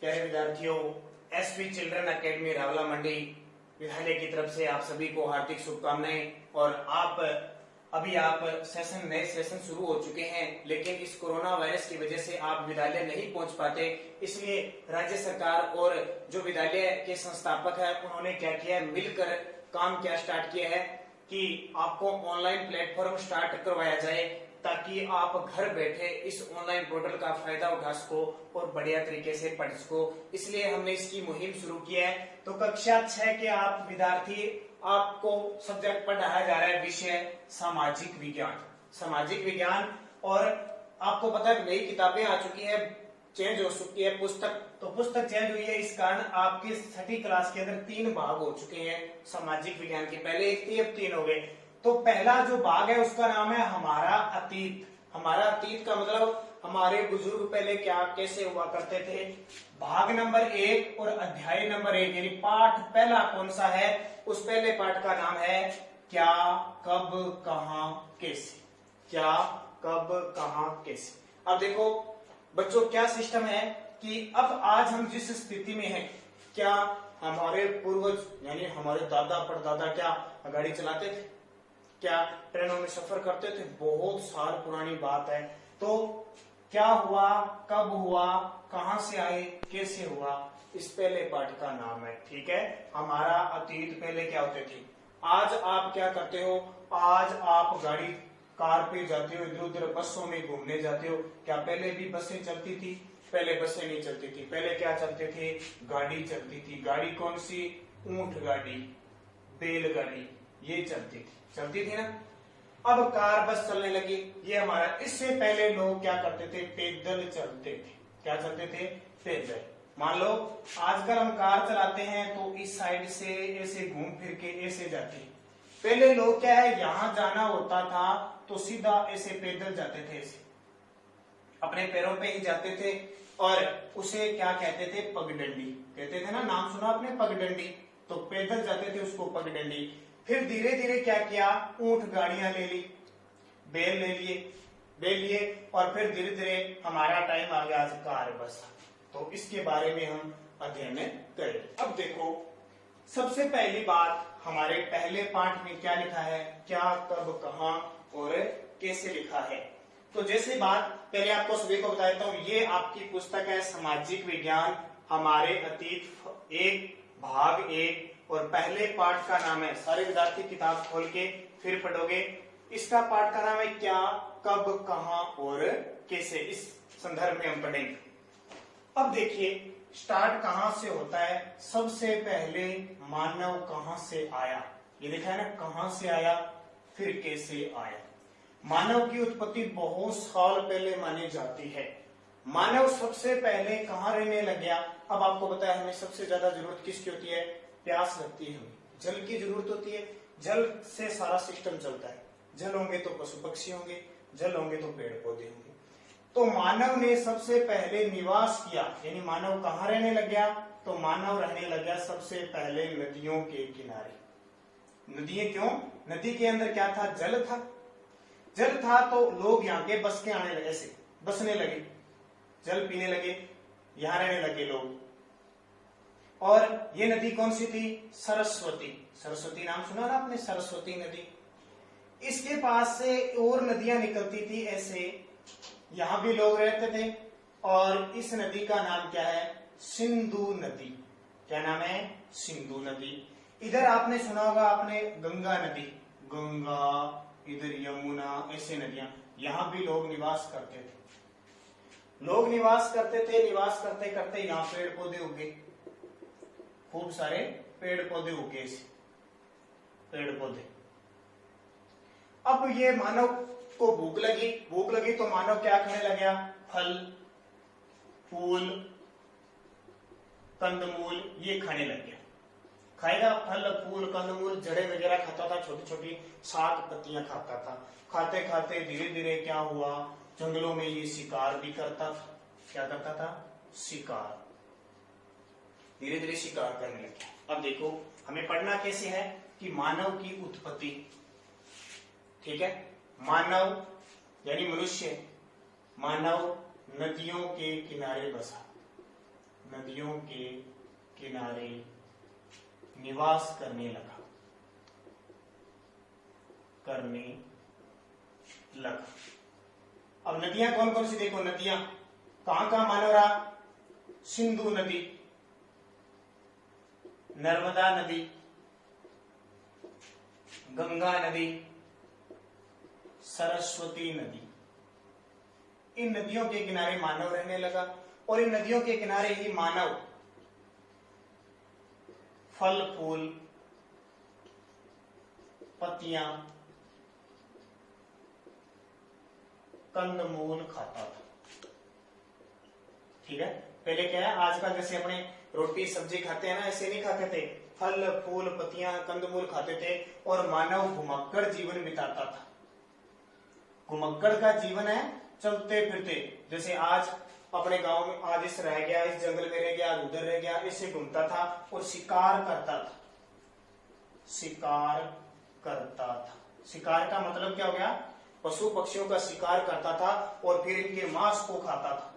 प्यारे विद्यार्थियों, SP children academy Rawla मंडी विद्यालय की तरफ से आप सभी को हार्दिक शुभकामनाएं। और आप नए सेशन शुरू हो चुके हैं, लेकिन इस कोरोना वायरस की वजह से आप विद्यालय नहीं पहुंच पाते, इसलिए राज्य सरकार और जो विद्यालय के संस्थापक है उन्होंने क्या किया है, मिलकर काम क्या स्टार्ट किया है कि आपको ऑनलाइन प्लेटफॉर्म स्टार्ट करवाया जाए ताकि आप घर बैठे इस ऑनलाइन पोर्टल का फायदा उठा सको और बढ़िया तरीके से पढ़ सको। इसलिए हमने इसकी मुहिम शुरू की है। तो कक्षा 6 के आप विद्यार्थी, आपको सब्जेक्ट पढ़ाया जा रहा है विषय सामाजिक विज्ञान। सामाजिक विज्ञान, और आपको पता है नई किताबें आ चुकी है, चेंज हो चुकी है पुस्तक। तो पुस्तक चेंज हुई है, इस कारण आपकी 6ठी क्लास के अंदर 3 भाग हो चुके हैं सामाजिक विज्ञान के। पहले 1 थी, अब 3 हो गए। तो पहला जो भाग है उसका नाम है हमारा अतीत। हमारा अतीत का मतलब हमारे बुजुर्ग पहले क्या कैसे हुआ करते थे। भाग नंबर 1 और अध्याय नंबर 1 यानी पाठ पहला कौन सा है, उस पहले पाठ का नाम है क्या, कब, कहां, कैसे। क्या, कब, कहां, कैसे। अब देखो बच्चों, क्या सिस्टम है कि अब आज हम जिस स्थिति में हैं, क्या हमारे पूर्वज यानी हमारे दादा परदादा क्या गाड़ी चलाते थे, क्या ट्रेनों में सफर करते थे, बहुत साल पुरानी बात है। तो क्या हुआ, कब हुआ, कहां से आए, कैसे हुआ, इस पहले पाठ का नाम है। ठीक है, हमारा अतीत पहले क्या होते थे। आज आप क्या करते हो, आज आप गाड़ी कार पे जाते हो, इधर उधर बसों में घूमने जाते हो। क्या पहले भी बसें चलती थी? पहले बसें नहीं चलती थी। पहले क्या चलते थे, गाड़ी चलती थी। गाड़ी कौन सी, ऊंट गाड़ी, बैलगाड़ी, ये चलती थी ना। अब कार बस चलने लगी, ये हमारा। इससे पहले लोग क्या करते थे, पैदल चलते थे। क्या चलते थे, पैदल। मान लो आजकल हम कार चलाते हैं तो इस साइड से ऐसे घूम फिर के ऐसे जाते हैं। पहले लोग क्या है, यहां जाना होता था तो सीधा ऐसे पैदल जाते थे, ऐसे अपने पैरों पे ही जाते थे। और उसे क्या कहते थे, पगडंडी कहते थे ना, नाम सुना आपने, पगडंडी। तो पैदल जाते थे, उसको पगडंडी। फिर धीरे धीरे क्या किया, ऊंट गाड़ियां ले ली, बैल लिए, और फिर धीरे धीरे हमारा टाइम आ गया आज कार बस। तो इसके बारे में हम अध्ययन करें। अब देखो, सबसे पहली बात हमारे पहले पाठ में क्या लिखा है, क्या, कब, कहां और कैसे लिखा है। तो जैसे बात पहले आपको सभी को बता देता हूं, ये आपकी पुस्तक है सामाजिक विज्ञान हमारे अतीत 1 भाग 1, और पहले पाठ का नाम है, सारे विद्यार्थी किताब खोल के फिर पढ़ोगे, इसका पाठ का नाम है क्या, कब, कहां और कैसे। इस संदर्भ में हम पढ़ेंगे। अब देखिए स्टार्ट कहां से होता है। सबसे पहले मानव कहां से आया, ये देखा है ना, कहां से आया फिर कैसे आया। मानव की उत्पत्ति बहुत साल पहले मानी जाती है। मानव सबसे पहले कहां रहने लग गया। अब आपको पता है हमें सबसे ज्यादा जरूरत किसकी होती है, प्यास लगती है, हमें जल की जरूरत होती है। जल से सारा सिस्टम चलता है। जल होंगे तो पशु पक्षी होंगे, जल होंगे तो पेड़ पौधे होंगे। तो मानव ने सबसे पहले निवास किया, यानी मानव कहां रहने लग गया, तो मानव रहने लग गया सबसे पहले नदियों के किनारे। नदियां क्यों, नदी के अंदर क्या था, जल था। जल था तो लोग यहाँ के बस के आने लगे, से बसने लगे, जल पीने लगे, यहां रहने लगे लोग। और ये नदी कौन सी थी, सरस्वती। सरस्वती नाम सुना ना आपने, सरस्वती नदी। इसके पास से और नदियां निकलती थी ऐसे, यहां भी लोग रहते थे। और इस नदी का नाम क्या है, सिंधु नदी। क्या नाम है, सिंधु नदी। इधर आपने सुना होगा आपने गंगा नदी, गंगा, इधर यमुना, ऐसे नदियां। यहां भी लोग निवास करते थे। लोग निवास करते थे, निवास करते करते यहाँ पेड़ पौधे उगे, खूब सारे पेड़ पौधे उगे, पेड़ पौधे। अब ये मानव को भूख लगी तो मानव क्या खाने लग गया, फल फूल कंदमूल, ये खाने लग गया। खाएगा फल फूल कंदमूल, जड़े वगैरह खाता था, छोटी छोटी शाक पत्तियां खाता था। खाते खाते धीरे धीरे क्या हुआ, जंगलों में ये शिकार भी करता था। क्या करता था, शिकार। धीरे धीरे शिकार करने लग गया। अब देखो हमें पढ़ना कैसे है कि मानव की उत्पत्ति, ठीक है, मानव यानी मनुष्य, मानव नदियों के किनारे बसा। नदियों के किनारे निवास करने लगा। अब नदियां कौन कौन सी देखो, नदियां कहां कहां मानव रहा, सिंधु नदी, नर्मदा नदी, गंगा नदी, सरस्वती नदी। इन नदियों के किनारे मानव रहने लगा और इन नदियों के किनारे ही मानव फल फूल पत्तियां कंदमूल खाता था। ठीक है, पहले क्या है, आज का जैसे अपने रोटी सब्जी खाते हैं ना, ऐसे नहीं खाते थे, फल फूल पत्तियां कंदमूल खाते थे और मानव घुमक्कड़ जीवन बिताता था। घुमक्कड़ का जीवन है चलते फिरते, जैसे आज अपने गांव में आज इस रह गया, इस जंगल में रह गया, उधर रह गया, ऐसे घूमता था और शिकार करता था। शिकार करता था, शिकार का मतलब क्या हो गया, पशु पक्षियों का शिकार करता था और फिर इनके मांस को खाता था।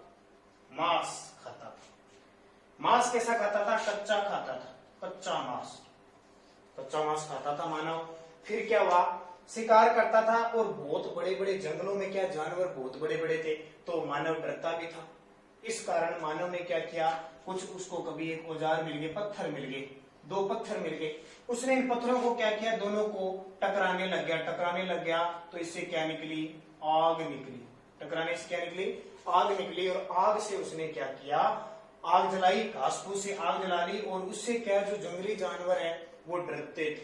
मांस खाता था। मांस कैसा खाता था, कच्चा खाता था, कच्चा मांस, कच्चा मांस खाता था मानव। फिर क्या हुआ, शिकार करता था और बहुत बड़े बड़े जंगलों में क्या जानवर बहुत बड़े बड़े थे, तो मानव डरता भी था। इस कारण मानव ने क्या किया, कुछ उसको कभी एक औजार मिल गए, पत्थर मिल गए, 2 पत्थर मिल गए, उसने इन पत्थरों को क्या किया, दोनों को टकराने लग गया तो इससे क्या निकली, आग निकली। टकराने से क्या निकली, आग निकली और आग से उसने क्या किया, आग जलाई, घास फूस से आग जला ली और उससे क्या, जो जंगली जानवर है वो डरते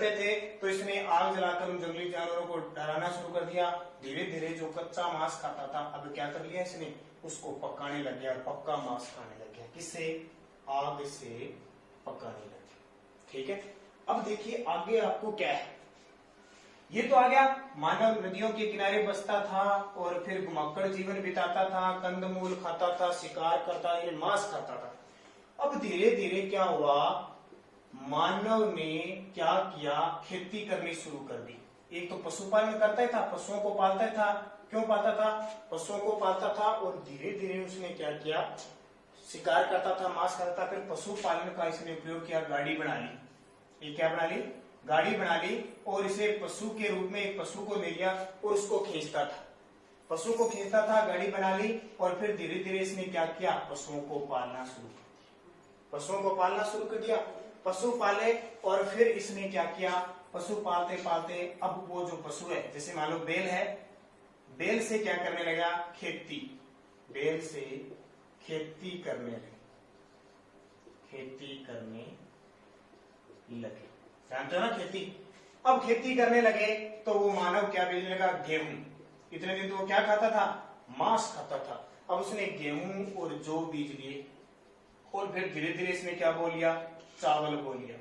थे, तो इसने आग जलाकर उन जंगली जानवरों को डराना शुरू कर दिया। धीरे धीरे जो कच्चा मांस खाता था, अब क्या कर लिया इसने, उसको पकाने लग गया, पक्का मांस खाने लग गया। किससे, आग से पकाने लग गया। ठीक है, अब देखिए आगे आपको क्या है, ये तो आ गया मानव नदियों के किनारे बसता था और फिर घुमक्कड़ जीवन बिताता था, कंदमूल खाता था, शिकार करता था, मांस खाता था। अब धीरे धीरे क्या हुआ, मानव ने क्या किया, खेती करनी शुरू कर दी। एक तो पशुपालन करता ही था, पशुओं को पालता था। क्यों पालता था, पशुओं को पालता था और धीरे धीरे उसने क्या किया, शिकार करता था, मांस खाता था, फिर पशुपालन का इसने उपयोग किया, गाड़ी बना ली। ये क्या बना ली, गाड़ी बना ली और इसे पशु के रूप में एक पशु को ले लिया और उसको खींचता था, पशु को खींचता था, गाड़ी बना ली और फिर धीरे धीरे इसने क्या किया, पशुओं को पालना शुरू कर दिया। पशुओं को पालना शुरू कर दिया, पशु पाले और फिर इसने क्या किया, पशु पालते पालते अब वो जो पशु है, जैसे मान लो बैल है, बैल से क्या करने लगा, खेती, बैल से खेती करने लगे, खेती करने लगे, जानते हो ना खेती। अब खेती करने लगे तो वो मानव क्या बेचने लगा, गेहूं। इतने दिन तो वो क्या खाता था, मांस खाता था। अब उसने गेहूं और जौ बीज लिए और फिर धीरे धीरे इसने क्या बोल लिया, चावल बोल लिया।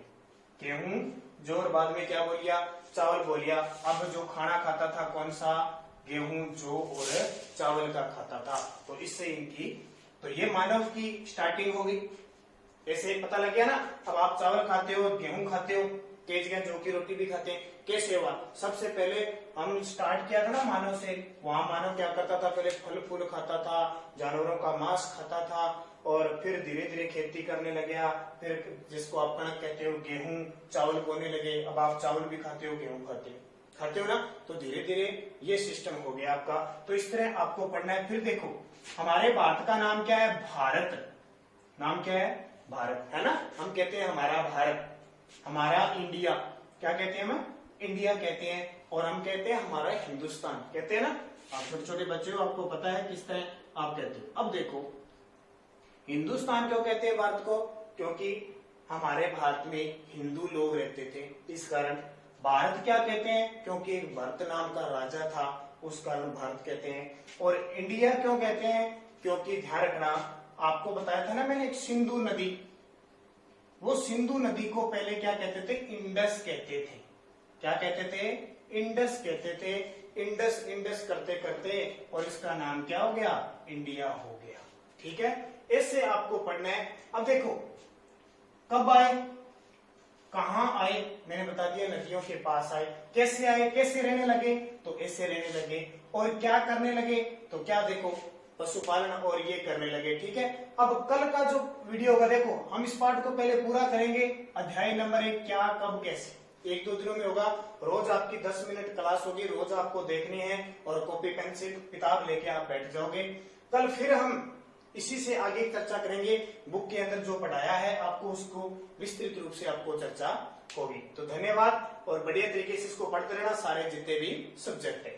गेहूं जौ और बाद में क्या बोल लिया, चावल बोल लिया। अब जो खाना खाता था कौन सा, गेहूं जौ और चावल का खाता था। तो इससे इनकी, तो ये मानव की स्टार्टिंग हो गई। ऐसे पता लग गया ना, अब आप चावल खाते हो, गेहूं खाते हो, तेज गेहूं जौ की रोटी भी खाते हैं। कैसे हुआ, सबसे पहले हम स्टार्ट किया था ना मानव से, वहां मानव क्या करता था, पहले फल फूल खाता था, जानवरों का मांस खाता था और फिर धीरे धीरे खेती करने लग गया। फिर जिसको आप कणक कहते हो, गेहूं चावल बोने लगे। अब आप चावल भी खाते हो, गेहूं खाते हो ना, तो धीरे धीरे ये सिस्टम हो गया आपका। तो इस तरह आपको पढ़ना है। फिर देखो हमारे भारत का नाम क्या है, भारत। नाम क्या है, भारत, है ना। हम कहते हैं हमारा भारत, हमारा इंडिया, क्या कहते हैं हम, इंडिया कहते हैं। और हम कहते हैं हमारा हिंदुस्तान, कहते हैं ना। आप छोटे छोटे बच्चे हो, आपको पता है किस तरह आप कहते हो। अब देखो हिंदुस्तान क्यों कहते हैं भारत को, क्योंकि हमारे भारत में हिंदू लोग रहते थे, इस कारण भारत क्या कहते हैं, क्योंकि एक भरत नाम का राजा था, उस कारण भारत कहते हैं। और इंडिया क्यों कहते हैं, क्योंकि ध्यान रखना, आपको बताया था ना मैंने, एक सिंधु नदी, वो सिंधु नदी को पहले क्या कहते थे, इंडस कहते थे। क्या कहते थे, इंडस कहते थे। इंडस इंडस करते करते और इसका नाम क्या हो गया, इंडिया हो गया। ठीक है, इससे आपको पढ़ना है। अब देखो कब आए, कहां आए, मैंने बता दिया, नदियों के पास आए। कैसे आए, कैसे रहने लगे, तो ऐसे रहने लगे। और क्या करने लगे, तो क्या देखो, पशुपालन और ये करने लगे। ठीक है, अब कल का जो वीडियो होगा, देखो हम इस पार्ट को पहले पूरा करेंगे। अध्याय नंबर 1 क्या कब कैसे 1-2 दिनों में होगा। रोज आपकी 10 मिनट क्लास होगी, रोज आपको देखनी है और कॉपी पेंसिल किताब लेके आप बैठ जाओगे। कल फिर हम इसी से आगे चर्चा करेंगे। बुक के अंदर जो पढ़ाया है आपको उसको विस्तृत रूप से आपको चर्चा होगी। तो धन्यवाद और बढ़िया तरीके से इसको पढ़ते रहना, सारे जितने भी सब्जेक्ट है।